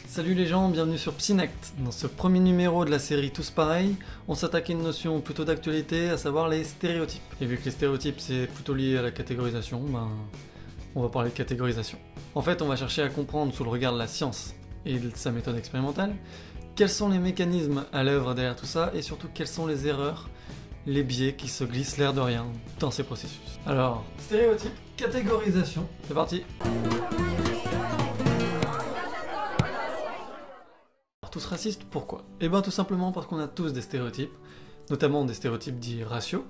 Salut les gens, bienvenue sur Psynect. Dans ce premier numéro de la série Tous Pareils, on s'attaque à une notion plutôt d'actualité, à savoir les stéréotypes. Et vu que les stéréotypes c'est plutôt lié à la catégorisation, on va parler de catégorisation. En fait, on va chercher à comprendre sous le regard de la science et de sa méthode expérimentale, quels sont les mécanismes à l'œuvre derrière tout ça, et surtout quelles sont les erreurs, les biais qui se glissent l'air de rien dans ces processus. Alors, stéréotypes, catégorisation, c'est parti. Tous racistes, pourquoi? Eh ben tout simplement parce qu'on a tous des stéréotypes, notamment des stéréotypes dits raciaux,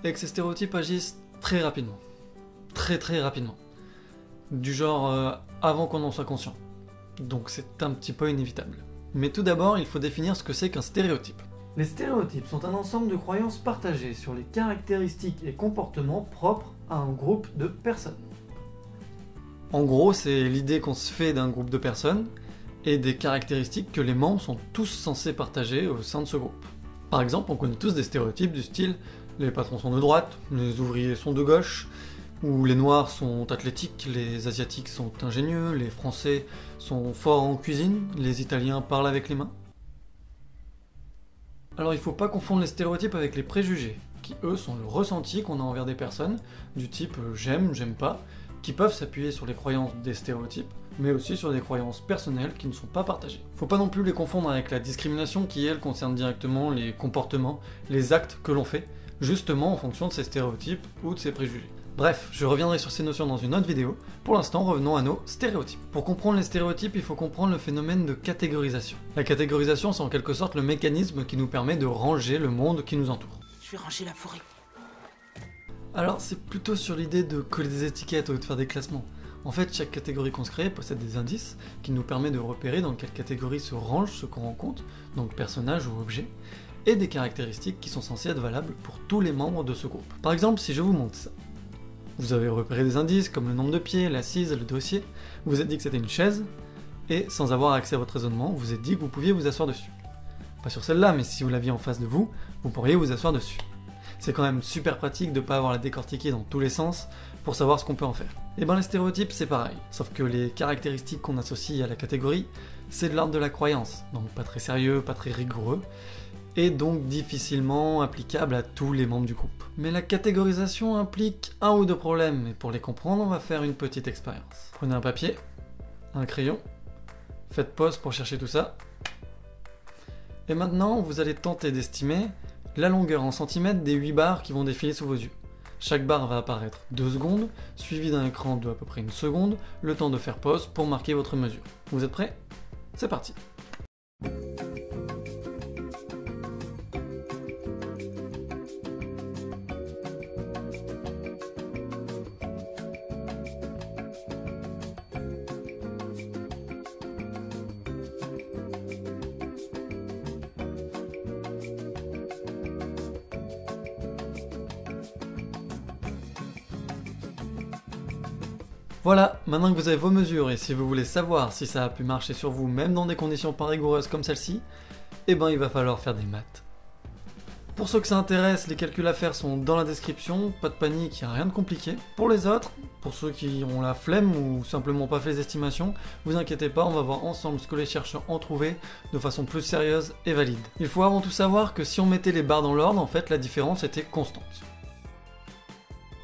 et que ces stéréotypes agissent très rapidement. Très rapidement. Du genre avant qu'on en soit conscient. Donc c'est un petit peu inévitable. Mais tout d'abord, il faut définir ce que c'est qu'un stéréotype. Les stéréotypes sont un ensemble de croyances partagées sur les caractéristiques et comportements propres à un groupe de personnes. En gros, c'est l'idée qu'on se fait d'un groupe de personnes, et des caractéristiques que les membres sont tous censés partager au sein de ce groupe. Par exemple, on connaît tous des stéréotypes du style « les patrons sont de droite, les ouvriers sont de gauche », ou « les noirs sont athlétiques, les asiatiques sont ingénieux, les français sont forts en cuisine, les italiens parlent avec les mains ». Alors il faut pas confondre les stéréotypes avec les préjugés, qui eux sont le ressenti qu'on a envers des personnes, du type « j'aime, j'aime pas », qui peuvent s'appuyer sur les croyances des stéréotypes, mais aussi sur des croyances personnelles qui ne sont pas partagées. Faut pas non plus les confondre avec la discrimination qui, elle, concerne directement les comportements, les actes que l'on fait, justement en fonction de ces stéréotypes ou de ces préjugés. Bref, je reviendrai sur ces notions dans une autre vidéo. Pour l'instant, revenons à nos stéréotypes. Pour comprendre les stéréotypes, il faut comprendre le phénomène de catégorisation. La catégorisation, c'est en quelque sorte le mécanisme qui nous permet de ranger le monde qui nous entoure. Je vais ranger la forêt. Alors, c'est plutôt sur l'idée de coller des étiquettes au lieu de faire des classements. En fait, chaque catégorie qu'on se crée possède des indices qui nous permettent de repérer dans quelle catégorie se range ce qu'on rencontre, donc personnage ou objet, et des caractéristiques qui sont censées être valables pour tous les membres de ce groupe. Par exemple, si je vous montre ça, vous avez repéré des indices comme le nombre de pieds, l'assise, le dossier, vous vous êtes dit que c'était une chaise, et sans avoir accès à votre raisonnement, vous vous êtes dit que vous pouviez vous asseoir dessus. Pas sur celle-là, mais si vous l'aviez en face de vous, vous pourriez vous asseoir dessus. C'est quand même super pratique de ne pas avoir à la décortiquer dans tous les sens pour savoir ce qu'on peut en faire. Et ben les stéréotypes c'est pareil, sauf que les caractéristiques qu'on associe à la catégorie, c'est de l'ordre de la croyance, donc pas très sérieux, pas très rigoureux, et donc difficilement applicable à tous les membres du groupe. Mais la catégorisation implique un ou deux problèmes, et pour les comprendre, on va faire une petite expérience. Prenez un papier, un crayon, faites pause pour chercher tout ça, et maintenant vous allez tenter d'estimer la longueur en centimètres des 8 barres qui vont défiler sous vos yeux. Chaque barre va apparaître 2 secondes, suivi d'un écran de à peu près 1 seconde, le temps de faire pause pour marquer votre mesure. Vous êtes prêts? C'est parti! Voilà, maintenant que vous avez vos mesures et si vous voulez savoir si ça a pu marcher sur vous même dans des conditions pas rigoureuses comme celle-ci, eh ben il va falloir faire des maths. Pour ceux que ça intéresse, les calculs à faire sont dans la description, pas de panique, il n'y a rien de compliqué. Pour les autres, pour ceux qui ont la flemme ou simplement pas fait les estimations, vous inquiétez pas, on va voir ensemble ce que les chercheurs ont trouvé de façon plus sérieuse et valide. Il faut avant tout savoir que si on mettait les barres dans l'ordre, en fait la différence était constante.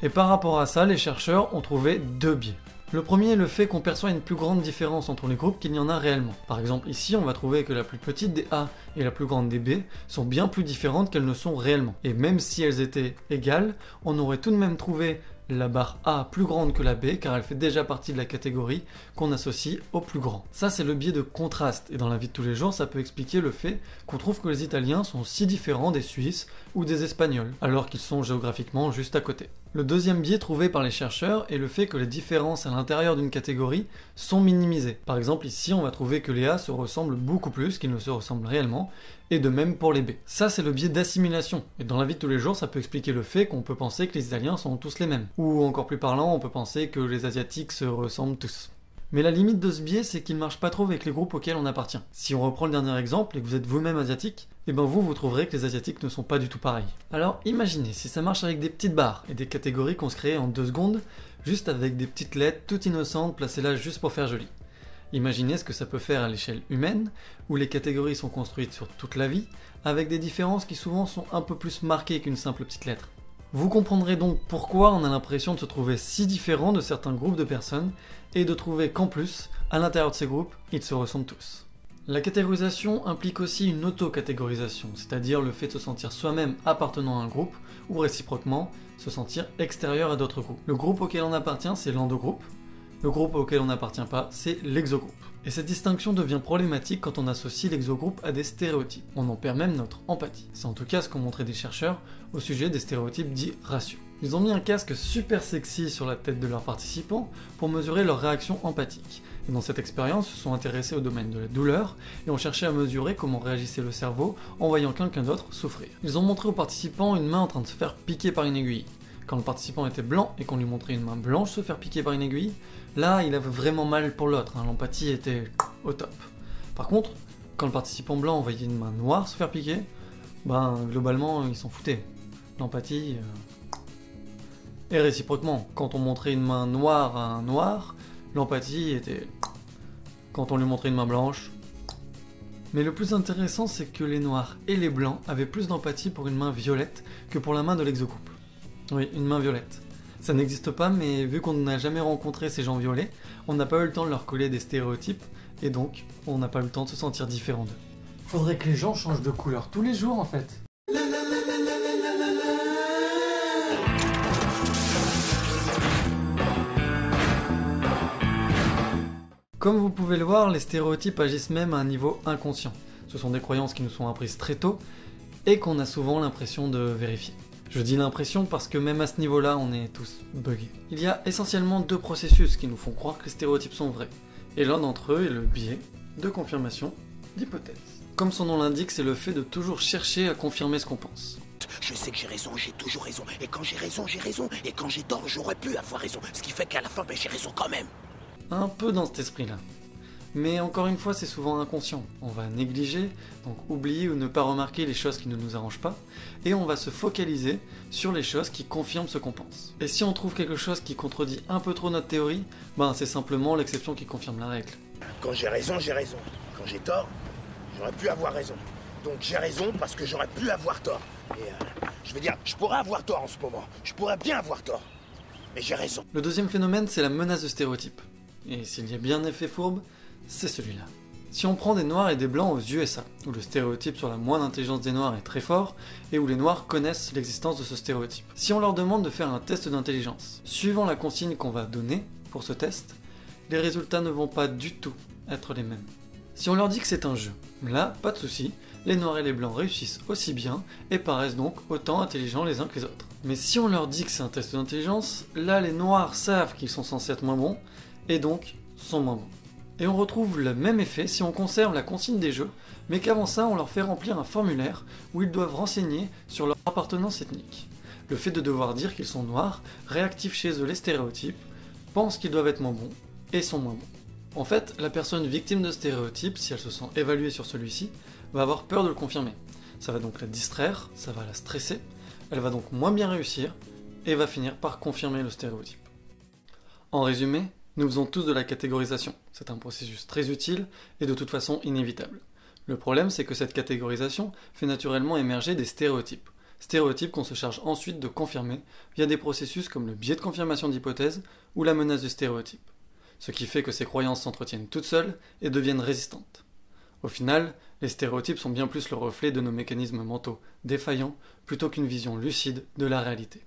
Et par rapport à ça, les chercheurs ont trouvé deux biais. Le premier est le fait qu'on perçoit une plus grande différence entre les groupes qu'il n'y en a réellement. Par exemple, ici, on va trouver que la plus petite des A et la plus grande des B sont bien plus différentes qu'elles ne sont réellement. Et même si elles étaient égales, on aurait tout de même trouvé la barre A plus grande que la B car elle fait déjà partie de la catégorie qu'on associe au plus grand. Ça c'est le biais de contraste et dans la vie de tous les jours ça peut expliquer le fait qu'on trouve que les Italiens sont si différents des Suisses ou des Espagnols alors qu'ils sont géographiquement juste à côté. Le deuxième biais trouvé par les chercheurs est le fait que les différences à l'intérieur d'une catégorie sont minimisées. Par exemple ici on va trouver que les A se ressemblent beaucoup plus qu'ils ne se ressemblent réellement et de même pour les B. Ça c'est le biais d'assimilation et dans la vie de tous les jours ça peut expliquer le fait qu'on peut penser que les Italiens sont tous les mêmes. Ou encore plus parlant, on peut penser que les Asiatiques se ressemblent tous. Mais la limite de ce biais, c'est qu'il ne marche pas trop avec les groupes auxquels on appartient. Si on reprend le dernier exemple et que vous êtes vous-même asiatique, et ben vous trouverez que les asiatiques ne sont pas du tout pareils. Alors imaginez si ça marche avec des petites barres et des catégories qu'on se crée en 2 secondes, juste avec des petites lettres toutes innocentes placées là juste pour faire joli. Imaginez ce que ça peut faire à l'échelle humaine, où les catégories sont construites sur toute la vie, avec des différences qui souvent sont un peu plus marquées qu'une simple petite lettre. Vous comprendrez donc pourquoi on a l'impression de se trouver si différent de certains groupes de personnes, et de trouver qu'en plus, à l'intérieur de ces groupes, ils se ressemblent tous. La catégorisation implique aussi une auto-catégorisation, c'est-à-dire le fait de se sentir soi-même appartenant à un groupe, ou réciproquement, se sentir extérieur à d'autres groupes. Le groupe auquel on appartient, c'est l'endogroupe. Le groupe auquel on n'appartient pas, c'est l'exogroupe. Et cette distinction devient problématique quand on associe l'exogroupe à des stéréotypes. On en perd même notre empathie. C'est en tout cas ce qu'ont montré des chercheurs au sujet des stéréotypes dits raciaux. Ils ont mis un casque super sexy sur la tête de leurs participants pour mesurer leur réaction empathique. Et dans cette expérience, ils se sont intéressés au domaine de la douleur et ont cherché à mesurer comment réagissait le cerveau en voyant quelqu'un d'autre souffrir. Ils ont montré aux participants une main en train de se faire piquer par une aiguille. Quand le participant était blanc et qu'on lui montrait une main blanche se faire piquer par une aiguille, là il avait vraiment mal pour l'autre, l'empathie était au top. Par contre, quand le participant blanc voyait une main noire se faire piquer, globalement il s'en foutait. L'empathie... Et réciproquement, quand on montrait une main noire à un noir, l'empathie était... Quand on lui montrait une main blanche... Mais le plus intéressant, c'est que les noirs et les blancs avaient plus d'empathie pour une main violette que pour la main de l'exogroupe. Oui, une main violette. Ça n'existe pas, mais vu qu'on n'a jamais rencontré ces gens violets, on n'a pas eu le temps de leur coller des stéréotypes, et donc, on n'a pas eu le temps de se sentir différent d'eux. Faudrait que les gens changent de couleur tous les jours en fait. Comme vous pouvez le voir, les stéréotypes agissent même à un niveau inconscient. Ce sont des croyances qui nous sont apprises très tôt, et qu'on a souvent l'impression de vérifier. Je dis l'impression parce que même à ce niveau-là, on est tous buggés. Il y a essentiellement 2 processus qui nous font croire que les stéréotypes sont vrais. Et l'un d'entre eux est le biais de confirmation d'hypothèse. Comme son nom l'indique, c'est le fait de toujours chercher à confirmer ce qu'on pense. Je sais que j'ai raison, j'ai toujours raison. Et quand j'ai raison, j'ai raison. Et quand j'ai tort, j'aurais pu avoir raison. Ce qui fait qu'à la fin, j'ai raison quand même. Un peu dans cet esprit-là. Mais encore une fois, c'est souvent inconscient. On va négliger, donc oublier ou ne pas remarquer les choses qui ne nous arrangent pas, et on va se focaliser sur les choses qui confirment ce qu'on pense. Et si on trouve quelque chose qui contredit un peu trop notre théorie, c'est simplement l'exception qui confirme la règle. Quand j'ai raison, j'ai raison. Quand j'ai tort, j'aurais pu avoir raison. Donc j'ai raison parce que j'aurais pu avoir tort. Et je veux dire, je pourrais avoir tort en ce moment. Je pourrais bien avoir tort. Mais j'ai raison. Le deuxième phénomène, c'est la menace de stéréotype. Et s'il y a bien un effet fourbe, c'est celui-là. Si on prend des noirs et des blancs aux USA, où le stéréotype sur la moindre intelligence des noirs est très fort, et où les noirs connaissent l'existence de ce stéréotype. Si on leur demande de faire un test d'intelligence, suivant la consigne qu'on va donner pour ce test, les résultats ne vont pas du tout être les mêmes. Si on leur dit que c'est un jeu, là, pas de souci, les noirs et les blancs réussissent aussi bien, et paraissent donc autant intelligents les uns que les autres. Mais si on leur dit que c'est un test d'intelligence, là les noirs savent qu'ils sont censés être moins bons, et donc sont moins bons. Et on retrouve le même effet si on conserve la consigne des jeux, mais qu'avant ça on leur fait remplir un formulaire où ils doivent renseigner sur leur appartenance ethnique. Le fait de devoir dire qu'ils sont noirs réactive chez eux les stéréotypes, pensent qu'ils doivent être moins bons, et sont moins bons. En fait, la personne victime de stéréotypes, si elle se sent évaluée sur celui-ci, va avoir peur de le confirmer. Ça va donc la distraire, ça va la stresser, elle va donc moins bien réussir, et va finir par confirmer le stéréotype. En résumé, nous faisons tous de la catégorisation. C'est un processus très utile et de toute façon inévitable. Le problème, c'est que cette catégorisation fait naturellement émerger des stéréotypes. Stéréotypes qu'on se charge ensuite de confirmer via des processus comme le biais de confirmation d'hypothèse ou la menace du stéréotype. Ce qui fait que ces croyances s'entretiennent toutes seules et deviennent résistantes. Au final, les stéréotypes sont bien plus le reflet de nos mécanismes mentaux défaillants plutôt qu'une vision lucide de la réalité.